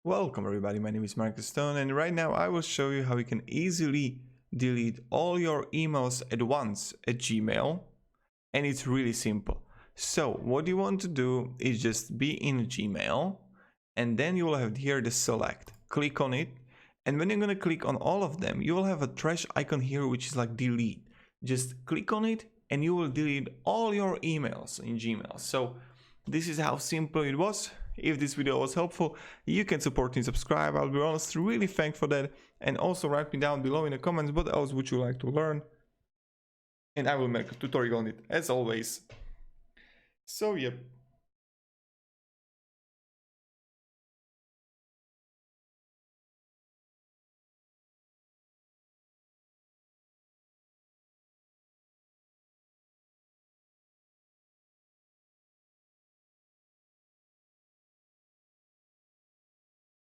Welcome everybody, my name is Marcus Stone and right now I will show you how you can easily delete all your emails at once at Gmail, and it's really simple. So what you want to do is just be in Gmail and then you will have here the select. Click on it, and when you're going to click on all of them, you will have a trash icon here which is like delete. Just click on it and you will delete all your emails in Gmail. So this is how simple it was. If this video was helpful, you can support me and subscribe. I'll be honest, really thankful for that. And also write me down below in the comments what else would you like to learn. And I will make a tutorial on it as always. So yep.